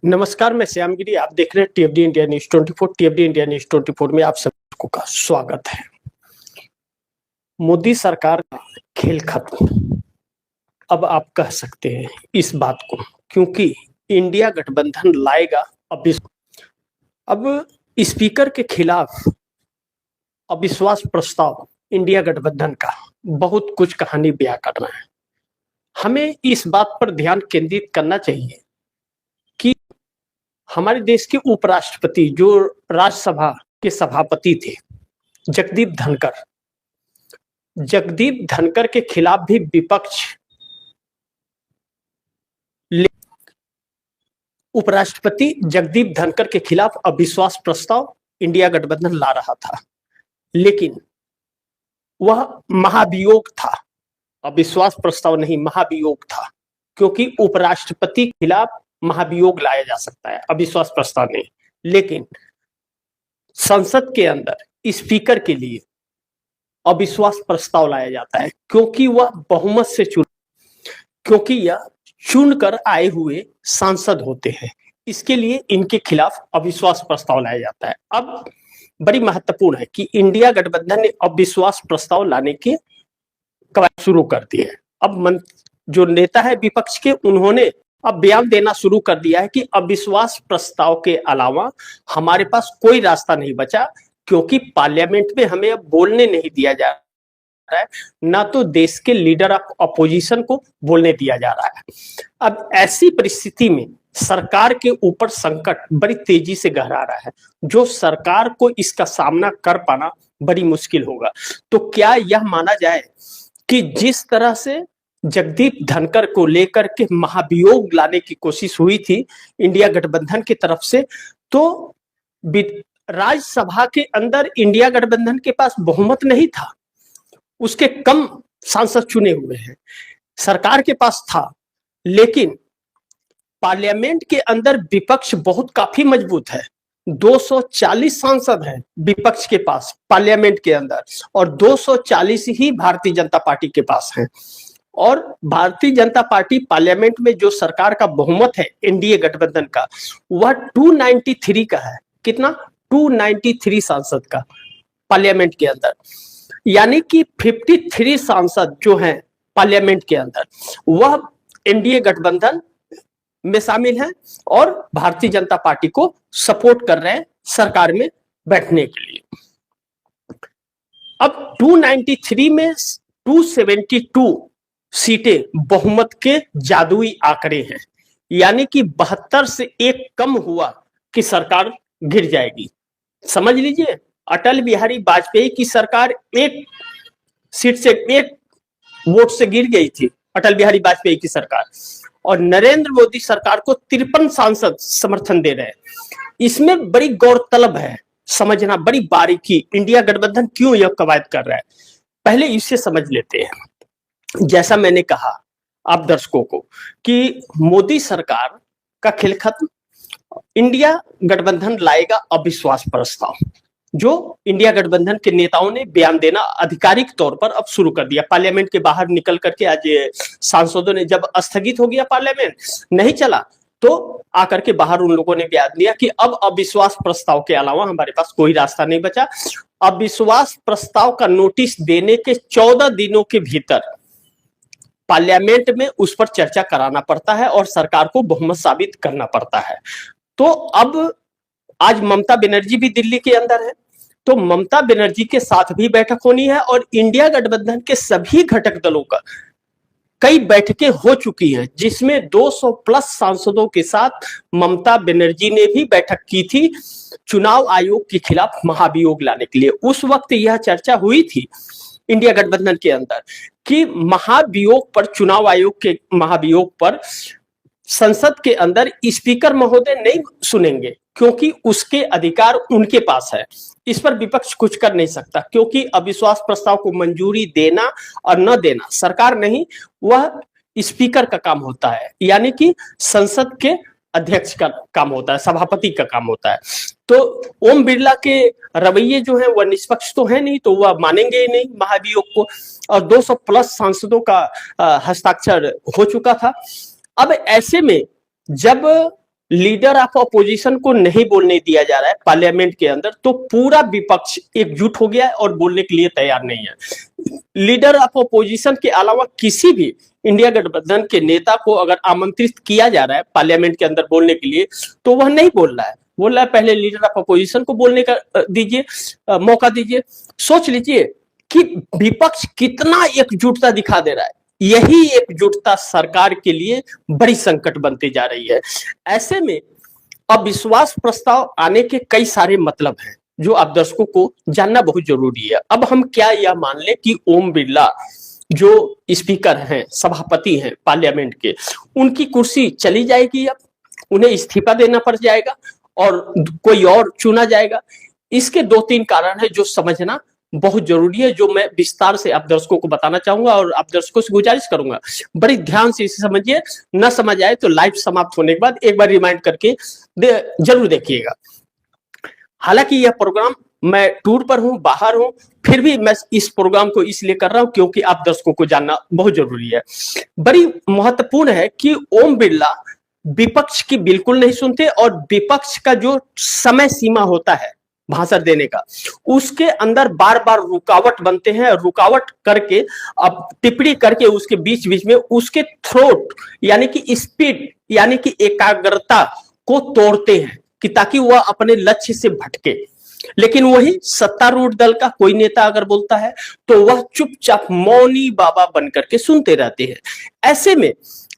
नमस्कार, मैं श्यामगिरी। आप देख रहे हैं टीएफडी इंडिया न्यूज 24। टीएफडी इंडिया न्यूज 24 में आप सबको का स्वागत है। मोदी सरकार का खेल खत्म, अब आप कह सकते हैं इस बात को, क्योंकि इंडिया गठबंधन लाएगा अब स्पीकर के खिलाफ अविश्वास प्रस्ताव इंडिया गठबंधन का बहुत कुछ कहानी बयां करना है। हमें इस बात पर ध्यान केंद्रित करना चाहिए कि हमारे देश के उपराष्ट्रपति जो राज्यसभा के सभापति थे जगदीप धनखड़ के खिलाफ भी विपक्ष उपराष्ट्रपति जगदीप धनखड़ के खिलाफ अविश्वास प्रस्ताव इंडिया गठबंधन ला रहा था, लेकिन वह महाभियोग था। अविश्वास प्रस्ताव नहीं, महाभियोग था, क्योंकि उपराष्ट्रपति के खिलाफ महाभियोग लाया जा सकता है, अविश्वास प्रस्ताव नहीं। लेकिन संसद के अंदर स्पीकर के लिए अविश्वास प्रस्ताव लाया जाता है, क्योंकि वह बहुमत से क्योंकि यह चुनकर आए हुए सांसद होते हैं। इसके लिए इनके खिलाफ अविश्वास प्रस्ताव लाया जाता है। अब बड़ी महत्वपूर्ण है कि इंडिया गठबंधन ने अविश्वास प्रस्ताव लाने के कवायद शुरू कर दी है। अब जो नेता है विपक्ष के, उन्होंने अब बयान देना शुरू कर दिया है कि अविश्वास प्रस्ताव के अलावा हमारे पास कोई रास्ता नहीं बचा, क्योंकि पार्लियामेंट में हमें अब बोलने नहीं दिया जा रहा है, ना तो देश के लीडर ऑफ अपोजिशन को बोलने दिया जा रहा है। अब ऐसी परिस्थिति में सरकार के ऊपर संकट बड़ी तेजी से गहरा रहा है, जो सरकार को इसका सामना कर पाना बड़ी मुश्किल होगा। तो क्या यह माना जाए कि जिस तरह से जगदीप धनखड़ को लेकर के महाभियोग लाने की कोशिश हुई थी इंडिया गठबंधन की तरफ से, तो राज्यसभा के अंदर इंडिया गठबंधन के पास बहुमत नहीं था, उसके कम सांसद चुने हुए हैं। सरकार के पास था, लेकिन पार्लियामेंट के अंदर विपक्ष बहुत काफी मजबूत है। 240 सांसद हैं विपक्ष के पास पार्लियामेंट के अंदर, और 240 ही भारतीय जनता पार्टी के पास हैं। और भारतीय जनता पार्टी पार्लियामेंट में जो सरकार का बहुमत है एनडीए गठबंधन का, वह 293 का है। कितना? 293 सांसद का पार्लियामेंट के अंदर, यानी कि 53 सांसद जो हैं पार्लियामेंट के अंदर, वह एनडीए गठबंधन में शामिल हैं और भारतीय जनता पार्टी को सपोर्ट कर रहे हैं सरकार में बैठने के लिए। अब 293 में 272 सीटें बहुमत के जादुई आंकड़े हैं, यानी कि 72 से एक कम हुआ कि सरकार गिर जाएगी। समझ लीजिए, अटल बिहारी वाजपेयी की सरकार एक सीट से, एक वोट से गिर गई थी, अटल बिहारी वाजपेयी की सरकार, और नरेंद्र मोदी सरकार को 53 सांसद समर्थन दे रहे हैं। इसमें बड़ी गौरतलब है समझना, बड़ी बारीकी, इंडिया गठबंधन क्यों यह कवायद कर रहा है। पहले इसे समझ लेते हैं। जैसा मैंने कहा आप दर्शकों को कि मोदी सरकार का खेल खत्म, इंडिया गठबंधन लाएगा अविश्वास प्रस्ताव, जो इंडिया गठबंधन के नेताओं ने बयान देना आधिकारिक तौर पर अब शुरू कर दिया। पार्लियामेंट के बाहर निकल करके आज सांसदों ने, जब स्थगित हो गया पार्लियामेंट, नहीं चला, तो आकर के बाहर उन लोगों ने बयान दिया कि अब अविश्वास प्रस्ताव के अलावा हमारे पास कोई रास्ता नहीं बचा। अविश्वास प्रस्ताव का नोटिस देने के 14 दिनों के भीतर पार्लियामेंट में उस पर चर्चा कराना पड़ता है और सरकार को बहुमत साबित करना पड़ता है। तो अब आज ममता बनर्जी भी दिल्ली के अंदर है, तो ममता बनर्जी के साथ भी बैठक होनी है, और इंडिया गठबंधन के सभी घटक दलों का कई बैठकें हो चुकी हैं, जिसमें 200 प्लस सांसदों के साथ ममता बनर्जी ने भी बैठक की थी चुनाव आयोग के खिलाफ महाभियोग लाने के लिए। उस वक्त यह चर्चा हुई थी इंडिया गठबंधन के अंदर कि महाभियोग पर, चुनाव आयोग के महाभियोग पर संसद के अंदर स्पीकर महोदय नहीं सुनेंगे, क्योंकि उसके अधिकार उनके पास है। इस पर विपक्ष कुछ कर नहीं सकता, क्योंकि अविश्वास प्रस्ताव को मंजूरी देना और न देना सरकार नहीं, वह स्पीकर का काम होता है, यानी कि संसद के अध्यक्ष का काम होता है, सभापति का काम होता है। तो ओम बिरला के रवैये जो है वह निष्पक्ष तो है नहीं, तो वह मानेंगे ही नहीं महाभियोग को, और 200 प्लस सांसदों का हस्ताक्षर हो चुका था। अब ऐसे में जब लीडर ऑफ अपोजिशन को नहीं बोलने दिया जा रहा है पार्लियामेंट के अंदर, तो पूरा विपक्ष एकजुट हो गया है और बोलने के लिए तैयार नहीं है। लीडर ऑफ अपोजिशन के अलावा किसी भी इंडिया गठबंधन के नेता को अगर आमंत्रित किया जा रहा है पार्लियामेंट के अंदर बोलने के लिए, तो वह नहीं बोल रहा है। बोल रहा है पहले लीडर ऑफ अपोजिशन को बोलने का दीजिए, मौका दीजिए। सोच लीजिए कि विपक्ष कितना एकजुटता दिखा दे रहा है। यही एकजुटता सरकार के लिए बड़ी संकट बनती जा रही है। ऐसे में अविश्वास प्रस्ताव आने के कई सारे मतलब हैं जो आप दर्शकों को जानना बहुत जरूरी है। अब हम क्या यह मान लें कि ओम बिरला जो स्पीकर हैं, सभापति हैं पार्लियामेंट के, उनकी कुर्सी चली जाएगी, अब उन्हें इस्तीफा देना पड़ जाएगा और कोई और चुना जाएगा। इसके 2-3 कारण है जो समझना बहुत जरूरी है, जो मैं विस्तार से आप दर्शकों को बताना चाहूंगा और आप दर्शकों से गुजारिश करूंगा बड़ी ध्यान से इसे समझिए। न समझ आए तो लाइव समाप्त होने के बाद एक बार रिमाइंड करके जरूर देखिएगा। हालांकि यह प्रोग्राम मैं टूर पर हूं, बाहर हूं, फिर भी मैं इस प्रोग्राम को इसलिए कर रहा हूं क्योंकि आप दर्शकों को जानना बहुत जरूरी है। बड़ी महत्वपूर्ण है कि ओम बिरला विपक्ष की बिल्कुल नहीं सुनते और विपक्ष का जो समय सीमा होता है भाषण देने का, उसके अंदर बार बार रुकावट बनते हैं। रुकावट करके अब टिप्पणी करके उसके बीच बीच में उसके थ्रोट यानी कि स्पीड यानी कि एकाग्रता को तोड़ते हैं कि ताकि वह अपने लक्ष्य से भटके। लेकिन वही सत्तारूढ़ दल का कोई नेता अगर बोलता है तो वह चुपचाप मौनी बाबा बनकर के सुनते रहते हैं। ऐसे में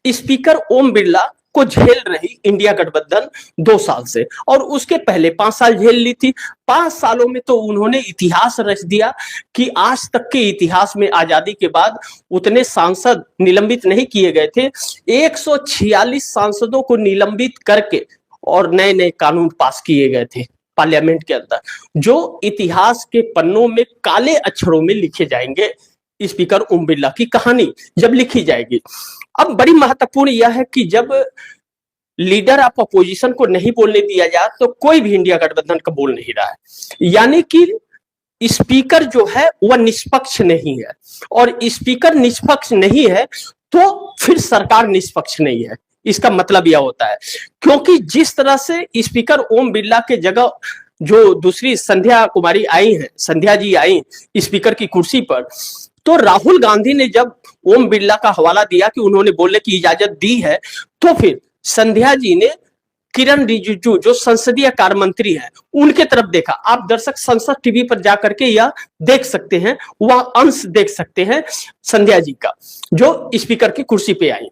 स्पीकर ओम बिरला को झेल रही इंडिया गठबंधन 2 साल से, और उसके पहले 5 साल झेल ली थी। 5 सालों में तो उन्होंने इतिहास रच दिया कि आज तक के इतिहास में आजादी के बाद उतने सांसद निलंबित नहीं किए गए थे। 146 सांसदों को निलंबित करके और नए नए कानून पास किए गए थे पार्लियामेंट के अंदर, जो इतिहास के पन्नों में काले अक्षरों में लिखे जाएंगे। स्पीकर ओम बिरला की कहानी जब लिखी जाएगी। अब बड़ी महत्वपूर्ण यह है कि जब लीडर ऑफ अपोजिशन को नहीं बोलने दिया जाए तो कोई भी इंडिया गठबंधन का बोल नहीं रहा है, यानी कि स्पीकर जो है वह निष्पक्ष नहीं है, और स्पीकर निष्पक्ष नहीं है तो फिर सरकार निष्पक्ष नहीं है। इसका मतलब यह होता है क्योंकि जिस तरह से स्पीकर ओम बिरला के जगह जो दूसरी संध्या कुमारी आई हैं, संध्या जी आई स्पीकर की कुर्सी पर, तो राहुल गांधी ने जब ओम बिरला का हवाला दिया कि उन्होंने बोलने की इजाजत दी है, तो फिर संध्या जी ने किरण रिजिजू जो संसदीय कार्य मंत्री है उनके तरफ देखा। आप दर्शक संसद टीवी पर जाकर के यह देख सकते हैं, वह अंश देख सकते हैं संध्या जी का जो स्पीकर की कुर्सी पे आई।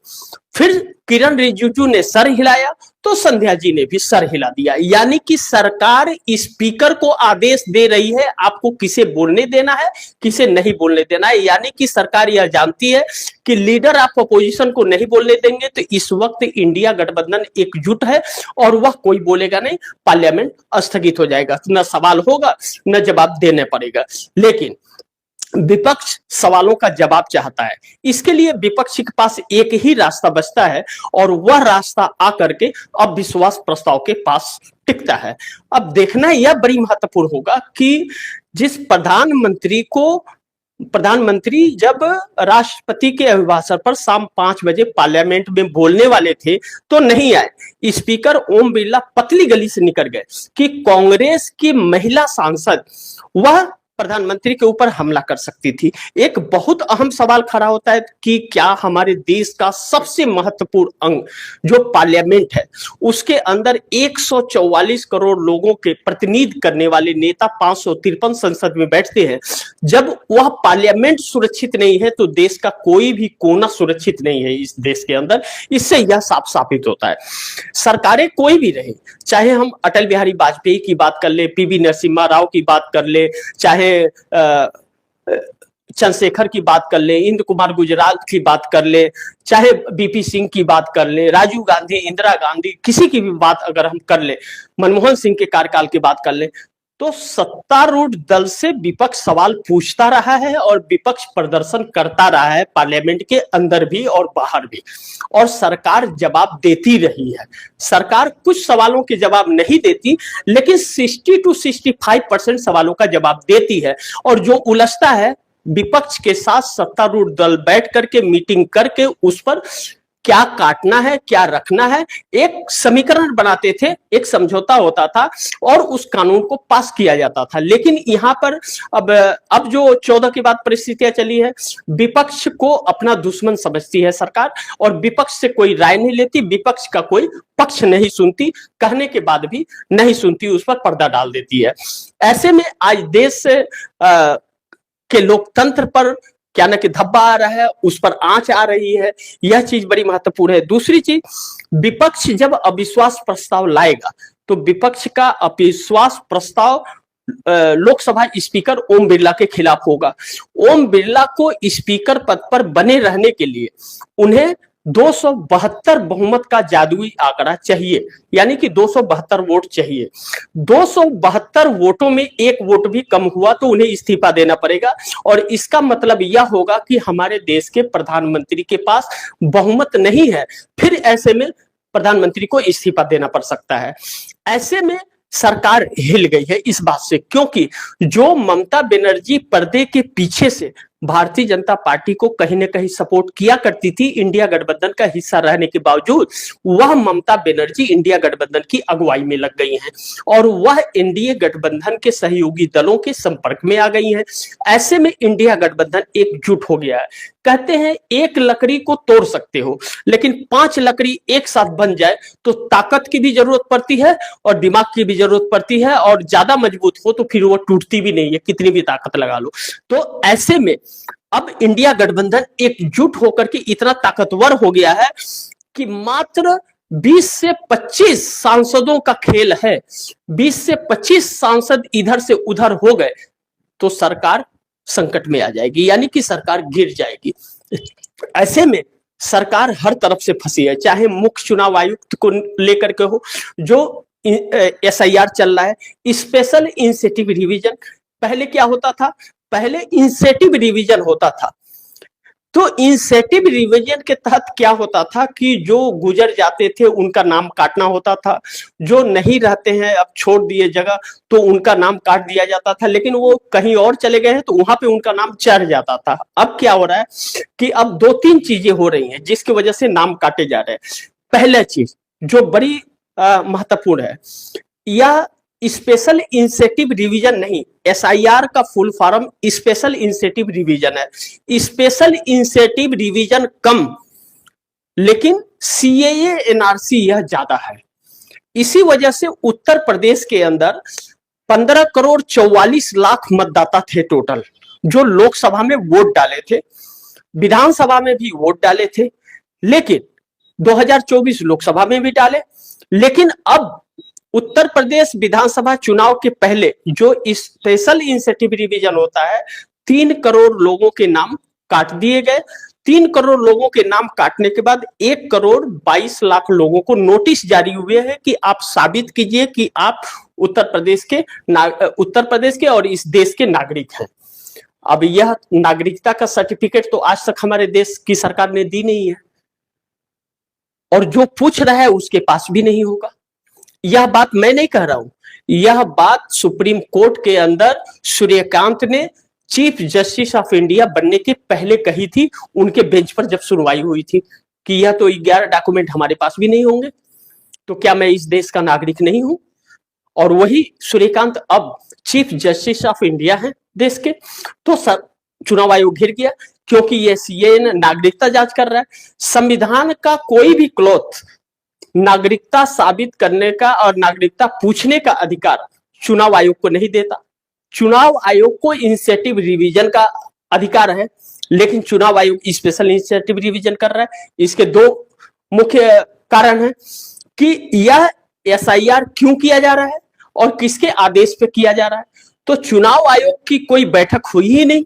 फिर किरण रिजिजू ने सर हिलाया तो संध्या जी ने भी सर हिला दिया, यानी कि सरकार स्पीकर को आदेश दे रही है आपको किसे बोलने देना है किसे नहीं बोलने देना है। यानी कि सरकार यह जानती है कि लीडर ऑफ अपोजिशन को नहीं बोलने देंगे तो इस वक्त इंडिया गठबंधन एकजुट है और वह कोई बोलेगा नहीं, पार्लियामेंट स्थगित हो जाएगा, न सवाल होगा न जवाब देने पड़ेगा। लेकिन विपक्ष सवालों का जवाब चाहता है। इसके लिए विपक्ष के पास एक ही रास्ता बचता है और वह रास्ता आकर के अविश्वास प्रस्ताव के पास टिकता है। अब देखना यह बड़ी महत्वपूर्ण होगा कि जिस प्रधानमंत्री जब राष्ट्रपति के अभिभाषण पर शाम 5 बजे पार्लियामेंट में बोलने वाले थे तो नहीं आए। स्पीकर ओम बिरला पतली गली से निकल गए कि कांग्रेस की महिला सांसद वह प्रधानमंत्री के ऊपर हमला कर सकती थी। एक बहुत अहम सवाल खड़ा होता है कि क्या हमारे देश का सबसे महत्वपूर्ण अंग जो पार्लियामेंट है उसके अंदर 144 करोड़ लोगों के प्रतिनिधित्व करने वाले नेता 553 संसद में बैठते हैं, जब वह पार्लियामेंट सुरक्षित नहीं है तो देश का कोई भी कोना सुरक्षित नहीं है इस देश के अंदर। इससे यह साफ साबित होता है। सरकारें कोई भी रहे, चाहे हम अटल बिहारी वाजपेयी की बात कर ले, पीवी नरसिम्हा राव की बात कर ले, चाहे चंद्रशेखर की बात कर ले, इंद्र कुमार गुजराल की बात कर ले, चाहे बीपी सिंह की बात कर ले, राजीव गांधी, इंदिरा गांधी, किसी की भी बात अगर हम कर ले, मनमोहन सिंह के कार्यकाल की बात कर ले, तो सत्तारूढ़ दल से विपक्ष सवाल पूछता रहा है और विपक्ष प्रदर्शन करता रहा है पार्लियामेंट के अंदर भी और बाहर भी, और सरकार जवाब देती रही है। सरकार कुछ सवालों के जवाब नहीं देती लेकिन 60 to 65% सवालों का जवाब देती है, और जो उलझता है विपक्ष के साथ सत्तारूढ़ दल बैठ करके मीटिंग करके उस पर क्या काटना है क्या रखना है, एक समीकरण बनाते थे, एक समझौता होता था और उस कानून को पास किया जाता था। लेकिन यहाँ पर अब जो 14 के बाद परिस्थितियां चली है, विपक्ष को अपना दुश्मन समझती है सरकार और विपक्ष से कोई राय नहीं लेती, विपक्ष का कोई पक्ष नहीं सुनती, कहने के बाद भी नहीं सुनती, उस पर पर्दा डाल देती है। ऐसे में आज देश के लोकतंत्र पर क्या ना कि धब्बा आ रहा है, उस पर आंच आ रही है, यह चीज बड़ी महत्वपूर्ण है। दूसरी चीज, विपक्ष जब अविश्वास प्रस्ताव लाएगा तो विपक्ष का अविश्वास प्रस्ताव लोकसभा स्पीकर ओम बिरला के खिलाफ होगा। ओम बिरला को स्पीकर पद पर बने रहने के लिए उन्हें 272 बहुमत का जादुई आंकड़ा चाहिए, यानी कि 272 वोट चाहिए। 272 वोटों में एक वोट भी कम हुआ तो उन्हें इस्तीफा देना पड़ेगा और इसका मतलब यह होगा कि हमारे देश के प्रधानमंत्री के पास बहुमत नहीं है, फिर ऐसे में प्रधानमंत्री को इस्तीफा देना पड़ सकता है। ऐसे में सरकार हिल गई है इस बात से, क्योंकि जो ममता बनर्जी पर्दे के पीछे से भारतीय जनता पार्टी को कहीं ना कहीं सपोर्ट किया करती थी, इंडिया गठबंधन का हिस्सा रहने के बावजूद वह ममता बनर्जी इंडिया गठबंधन की अगुवाई में लग गई हैं और वह एनडीए गठबंधन के सहयोगी दलों के संपर्क में आ गई हैं। ऐसे में इंडिया गठबंधन एकजुट हो गया है। कहते हैं एक लकड़ी को तोड़ सकते हो, लेकिन 5 लकड़ी एक साथ बन जाए तो ताकत की भी जरूरत पड़ती है और दिमाग की भी जरूरत पड़ती है, और ज्यादा मजबूत हो तो फिर वो टूटती भी नहीं है, कितनी भी ताकत लगा लो। तो ऐसे में अब इंडिया गठबंधन एकजुट होकर के इतना ताकतवर हो गया है कि मात्र 20 से 25 सांसदों का खेल है। 20 से 25 सांसद इधर से उधर हो गए तो सरकार संकट में आ जाएगी, यानी कि सरकार गिर जाएगी। ऐसे में सरकार हर तरफ से फंसी है, चाहे मुख्य चुनाव आयुक्त को लेकर के हो, जो एसआईआर चल रहा है, स्पेशल इंसेटिव रिवीजन। पहले क्या होता था, पहले इंसेटिव रिवीजन होता था, तो इंसेटिव रिवीजन के तहत क्या होता था कि जो गुजर जाते थे उनका नाम काटना होता था, जो नहीं रहते हैं अब छोड़ दिए जगह तो उनका नाम काट दिया जाता था, लेकिन वो कहीं और चले गए हैं तो वहां पे उनका नाम चढ़ जाता था। अब क्या हो रहा है कि अब 2-3 चीजें हो रही हैं जिसकी वजह से नाम काटे जा रहे हैं। पहला चीज जो बड़ी महत्वपूर्ण है, यह स्पेशल इंसेटिव रिवीजन नहीं, एसआईआर का full form special incentive revision है। स्पेशल इंसेटिव रिवीजन कम, लेकिन सीएए एनआरसी यह ज्यादा है। इसी वजह से उत्तर प्रदेश के अंदर 15 करोड़ 44 लाख मतदाता थे टोटल, जो लोकसभा में वोट डाले थे, विधानसभा में भी वोट डाले थे, लेकिन 2024 लोकसभा में भी डाले। लेकिन अब उत्तर प्रदेश विधानसभा चुनाव के पहले जो स्पेशल इंसेटिव रिवीजन होता है, 3 करोड़ लोगों के नाम काट दिए गए। 3 करोड़ लोगों के नाम काटने के बाद 1 करोड़ 22 लाख लोगों को नोटिस जारी हुए हैं कि आप साबित कीजिए कि आप उत्तर प्रदेश के और इस देश के नागरिक हैं। अब यह नागरिकता का सर्टिफिकेट तो आज तक हमारे देश की सरकार ने दी नहीं है, और जो पूछ रहा है उसके पास भी नहीं होगा। यह बात मैं नहीं कह रहा हूं, यह बात सुप्रीम कोर्ट के अंदर सूर्यकांत ने चीफ जस्टिस ऑफ इंडिया बनने के पहले कही थी, उनके बेंच पर जब सुनवाई हुई थी कि यह तो 11 डॉक्यूमेंट हमारे पास भी नहीं होंगे, तो क्या मैं इस देश का नागरिक नहीं हूं? और वही सूर्यकांत अब चीफ जस्टिस ऑफ इंडिया है देश के। तो चुनाव आयोग घिर गया, क्योंकि ये सीएए नागरिकता जांच कर रहा है। संविधान का कोई भी क्लॉथ नागरिकता साबित करने का और नागरिकता पूछने का अधिकार चुनाव आयोग को नहीं देता। चुनाव आयोग को इंसेटिव रिवीजन का अधिकार है, लेकिन चुनाव आयोग स्पेशल इंसेटिव रिवीजन कर रहा है। इसके 2 मुख्य कारण हैं कि यह एसआईआर क्यों किया जा रहा है और किसके आदेश पे किया जा रहा है। तो चुनाव आयोग की कोई बैठक हुई ही नहीं।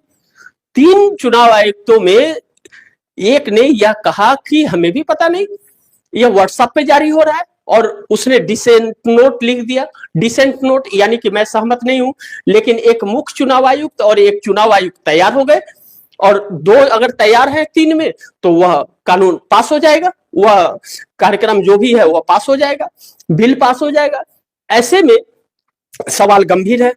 3 चुनाव आयुक्तों में एक ने यह कहा कि हमें भी पता नहीं, यह व्हाट्सएप पे जारी हो रहा है, और उसने डिसेंट नोट लिख दिया। डिसेंट नोट यानी कि मैं सहमत नहीं हूं, लेकिन एक मुख्य चुनाव आयुक्त और एक चुनाव आयुक्त तैयार हो गए, और 2 अगर तैयार है 3 में तो वह कानून पास हो जाएगा, वह कार्यक्रम जो भी है वह पास हो जाएगा, बिल पास हो जाएगा। ऐसे में सवाल गंभीर है।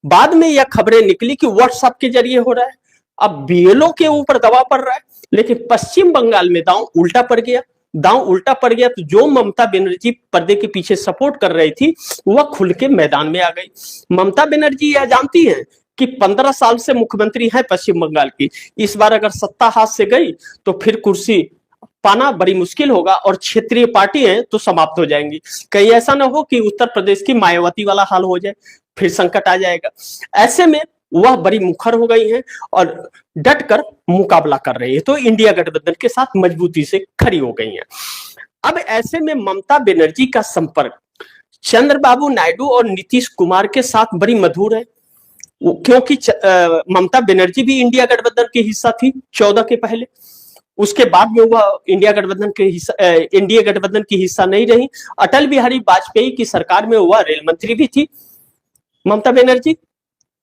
बाद में यह खबरें निकली कि व्हाट्सएप के जरिए हो रहा है। अब बीएलओ के ऊपर दबाव पड़ रहा है, लेकिन पश्चिम बंगाल में दांव उल्टा पड़ गया। दांव उल्टा पड़ गया, तो जो ममता बनर्जी पर्दे के पीछे सपोर्ट कर रही थी वह खुल के मैदान में आ गई। ममता बनर्जी यह जानती है कि 15 साल से मुख्यमंत्री है पश्चिम बंगाल की, इस बार अगर सत्ता हाथ से गई तो फिर कुर्सी पाना बड़ी मुश्किल होगा और क्षेत्रीय पार्टी है तो समाप्त हो जाएंगी। कहीं ऐसा ना हो कि उत्तर प्रदेश की मायावती वाला हाल हो जाए, फिर संकट आ जाएगा। ऐसे में वह बड़ी मुखर हो गई है और डट कर मुकाबला कर रही है, तो इंडिया गठबंधन के साथ मजबूती से खड़ी हो गई है। अब ऐसे में ममता बनर्जी का संपर्क चंद्रबाबू नायडू और नीतीश कुमार के साथ बड़ी मधुर है, क्योंकि ममता बनर्जी भी इंडिया गठबंधन की हिस्सा थी 14 के पहले। उसके बाद में वह इंडिया गठबंधन की हिस्सा नहीं रही। अटल बिहारी वाजपेयी की सरकार में वह रेल मंत्री भी थी। ममता बनर्जी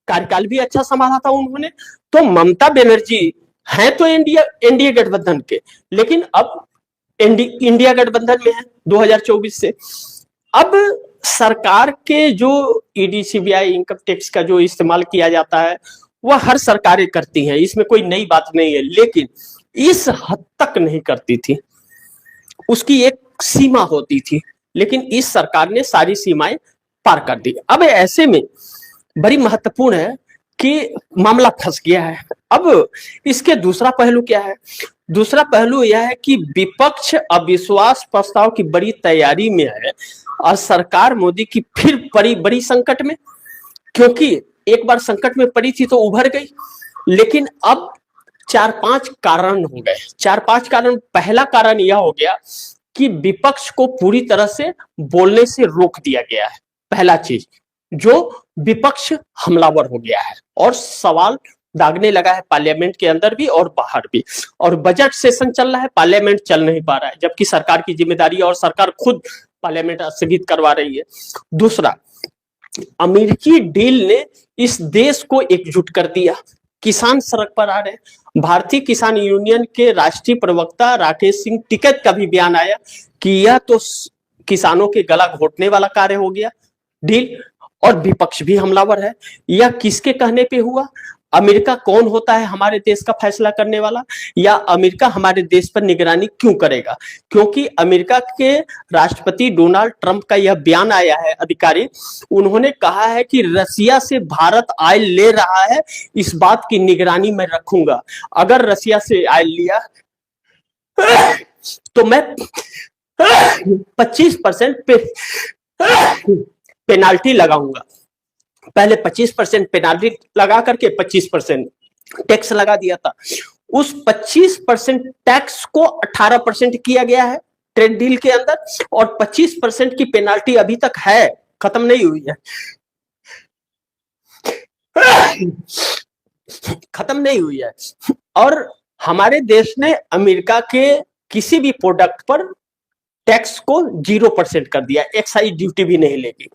कार्यकाल भी अच्छा संभाला था उन्होंने। तो ममता बनर्जी है तो इंडिया गठबंधन के, लेकिन अब इंडिया गठबंधन में है 2024 से। अब सरकार के जो ईडी सीबीआई इनकम टैक्स का जो इस्तेमाल किया जाता है वह हर सरकारें करती हैं, इसमें कोई नई बात नहीं है, लेकिन इस हद तक नहीं करती थी। उसकी एक सीमा होती थी, लेकिन इस सरकार ने सारी सीमाएं पार कर दी। अब ऐसे में बड़ी महत्वपूर्ण है कि मामला फंस गया है। अब इसके दूसरा पहलू क्या है? दूसरा पहलू यह है कि विपक्ष अविश्वास प्रस्ताव की बड़ी तैयारी में है और सरकार मोदी की फिर बड़ी संकट में, क्योंकि एक बार संकट में पड़ी थी तो उभर गई, लेकिन अब 4-5 कारण हो गए। 4-5 कारण। पहला कारण यह हो गया कि विपक्ष को पूरी तरह से बोलने से रोक दिया गया है। पहला चीज, जो विपक्ष हमलावर हो गया है और सवाल दागने लगा है पार्लियामेंट के अंदर भी और बाहर भी। और बजट सेशन चल रहा है, पार्लियामेंट चल नहीं पा रहा है, जबकि सरकार की जिम्मेदारी है और सरकार खुद पार्लियामेंट स्थगित करवा रही है। दूसरा, अमेरिकी डील ने इस देश को एकजुट कर दिया। किसान सड़क पर आ रहे हैं। भारतीय किसान यूनियन के राष्ट्रीय प्रवक्ता राकेश सिंह टिकैत का भी बयान आया कि यह तो किसानों के गला घोटने वाला कार्य हो गया डील, और विपक्ष भी हमलावर है। यह किसके कहने पे हुआ? अमेरिका कौन होता है हमारे देश का फैसला करने वाला, या अमेरिका हमारे देश पर निगरानी क्यों करेगा? क्योंकि अमेरिका के राष्ट्रपति डोनाल्ड ट्रंप का यह बयान आया है आधिकारिक। उन्होंने कहा है कि रसिया से भारत ऑयल ले रहा है, इस बात की निगरानी मैं रखूंगा। अगर रसिया से ऑयल लिया तो मैं 25% पेनाल्टी लगाऊंगा। पहले 25% पेनाल्टी लगा करके 25% टैक्स लगा दिया था। उस 25% टैक्स को 18% किया गया है ट्रेड डील के अंदर, और 25% की पेनाल्टी अभी तक है, खत्म नहीं हुई है। खत्म नहीं हुई है। और हमारे देश ने अमेरिका के किसी भी प्रोडक्ट पर टैक्स को 0% कर दिया, एक्साइज ड्यूटी भी नहीं लेगी।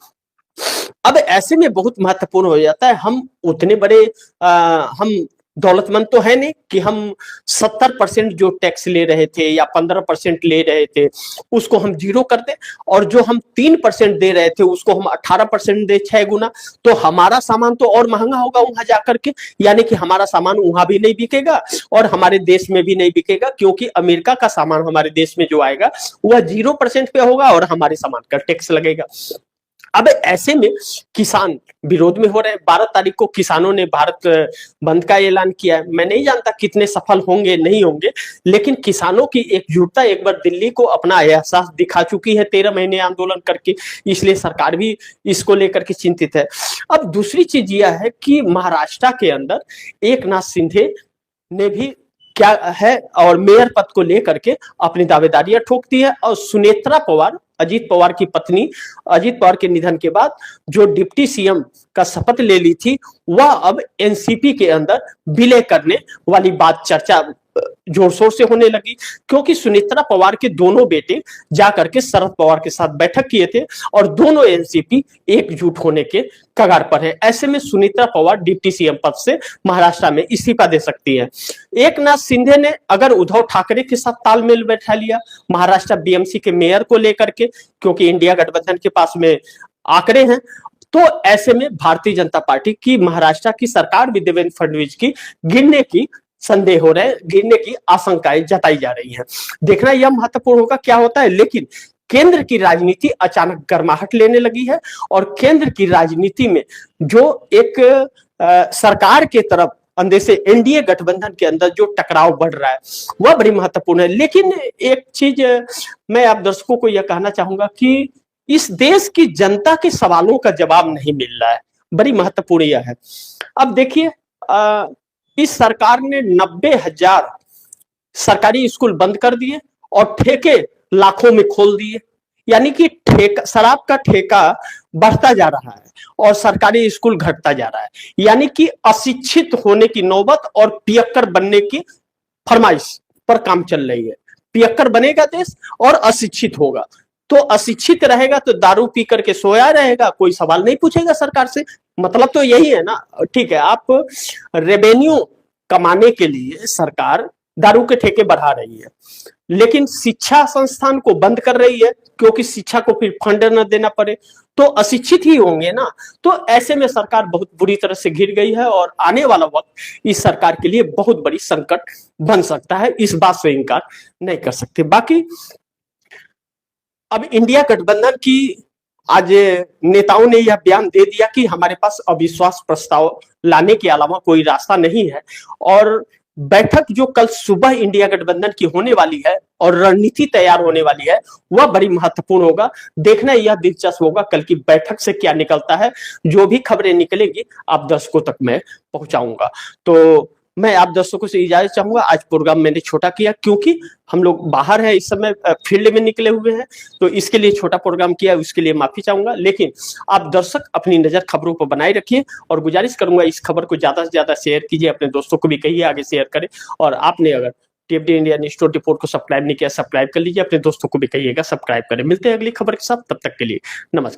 अब ऐसे में बहुत महत्वपूर्ण हो जाता है, हम उतने बड़े हम दौलतमंद तो है नहीं कि हम 70% जो टैक्स ले रहे थे या 15% ले रहे थे उसको हम 0 कर दें, और जो हम 3% दे रहे थे उसको हम 18% दे, 6 गुना। तो हमारा सामान तो और महंगा होगा वहां जाकर के, यानी कि हमारा सामान वहां भी नहीं बिकेगा और हमारे देश में भी नहीं बिकेगा, क्योंकि अमेरिका का सामान हमारे देश में जो आएगा वह 0% पे होगा और हमारे सामान का टैक्स लगेगा। अब ऐसे में किसान विरोध में हो रहे हैं। 12 तारीख को किसानों ने भारत बंद का ऐलान किया है। मैं नहीं जानता कितने सफल होंगे नहीं होंगे, लेकिन किसानों की एकजुटता एक बार दिल्ली को अपना एहसास दिखा चुकी है 13 महीने आंदोलन करके, इसलिए सरकार भी इसको लेकर के चिंतित है। अब दूसरी चीज यह है कि महाराष्ट्र के अंदर एकनाथ शिंदे ने भी क्या है और मेयर पद को लेकर के अपनी दावेदारियां ठोकती है, और सुनेत्रा पवार, अजीत पवार की पत्नी, अजीत पवार के निधन के बाद जो डिप्टी सीएम का शपथ ले ली थी, वह अब एनसीपी के अंदर विलय करने वाली बात चर्चा जोर शोर से होने लगी, क्योंकि सुनेत्रा पवार के दोनों बेटे जाकर के शरद पवार के साथ बैठक किए थे और दोनों एनसीपी एकजुट होने के कगार पर है। ऐसे में सुनेत्रा पवार डिप्टी सीएम पद से महाराष्ट्र में इस्तीफा दे सकती है। एकनाथ शिंदे ने अगर उद्धव ठाकरे के साथ तालमेल बैठा लिया महाराष्ट्र बीएमसी के मेयर को लेकर के, क्योंकि इंडिया गठबंधन के पास में आंकड़े हैं, तो ऐसे में भारतीय जनता पार्टी की महाराष्ट्र की सरकार भी देवेंद्र फडणवीस की गिरने की संदेह हो रहे हैं, गिरने की आशंकाएं जताई जा रही हैं। देखना यह महत्वपूर्ण होगा क्या होता है। लेकिन केंद्र की राजनीति अचानक गर्माहट लेने लगी है और केंद्र की राजनीति में जो एक सरकार के तरफ अंदर से एनडीए गठबंधन के अंदर जो टकराव बढ़ रहा है वह बड़ी महत्वपूर्ण है। लेकिन एक चीज मैं आप दर्शकों को यह कहना चाहूंगा कि इस देश की जनता के सवालों का जवाब नहीं मिल रहा है, बड़ी महत्वपूर्ण यह है। अब देखिए इस सरकार ने 90,000 सरकारी स्कूल बंद कर दिए और ठेके लाखों में खोल दिए, यानी कि शराब का ठेका बढ़ता जा रहा है और सरकारी स्कूल घटता जा रहा है, यानी कि अशिक्षित होने की नौबत और पियक्कर बनने की फरमाइश पर काम चल रही है। पियक्कर बनेगा देश और अशिक्षित होगा, तो अशिक्षित रहेगा तो दारू पी करके सोया रहेगा, कोई सवाल नहीं पूछेगा सरकार से। मतलब तो यही है ना। ठीक है, आप रेवेन्यू कमाने के लिए सरकार दारू के ठेके बढ़ा रही है, लेकिन शिक्षा संस्थान को बंद कर रही है क्योंकि शिक्षा को फिर फंड न देना पड़े, तो अशिक्षित ही होंगे ना। तो ऐसे में सरकार बहुत बुरी तरह से घिर गई है और आने वाला वक्त इस सरकार के लिए बहुत बड़ी संकट बन सकता है, इस बात से इनकार नहीं कर सकते। बाकी अब इंडिया गठबंधन की आज नेताओं ने यह बयान दे दिया कि हमारे पास अविश्वास प्रस्ताव लाने के अलावा कोई रास्ता नहीं है, और बैठक जो कल सुबह इंडिया गठबंधन की होने वाली है और रणनीति तैयार होने वाली है वह बड़ी महत्वपूर्ण होगा। देखना यह दिलचस्प होगा कल की बैठक से क्या निकलता है। जो भी खबरें निकलेंगी आप दर्शकों तक मैं पहुंचाऊंगा। तो मैं आप दर्शकों से इजाजत चाहूंगा। आज प्रोग्राम मैंने छोटा किया क्योंकि हम लोग बाहर हैं, इस समय फील्ड में निकले हुए हैं, तो इसके लिए छोटा प्रोग्राम किया, उसके लिए माफी चाहूंगा। लेकिन आप दर्शक अपनी नजर खबरों पर बनाए रखिए और गुजारिश करूंगा इस खबर को ज्यादा से ज्यादा शेयर कीजिए, अपने दोस्तों को भी कहिए आगे शेयर करें। और आपने अगर टीएफडी इंडिया न्यूज़ 24 को सब्सक्राइब नहीं किया, सब्सक्राइब कर लीजिए, अपने दोस्तों को भी कहिएगा सब्सक्राइब करें। मिलते हैं अगली खबर के साथ, तब तक के लिए नमस्कार।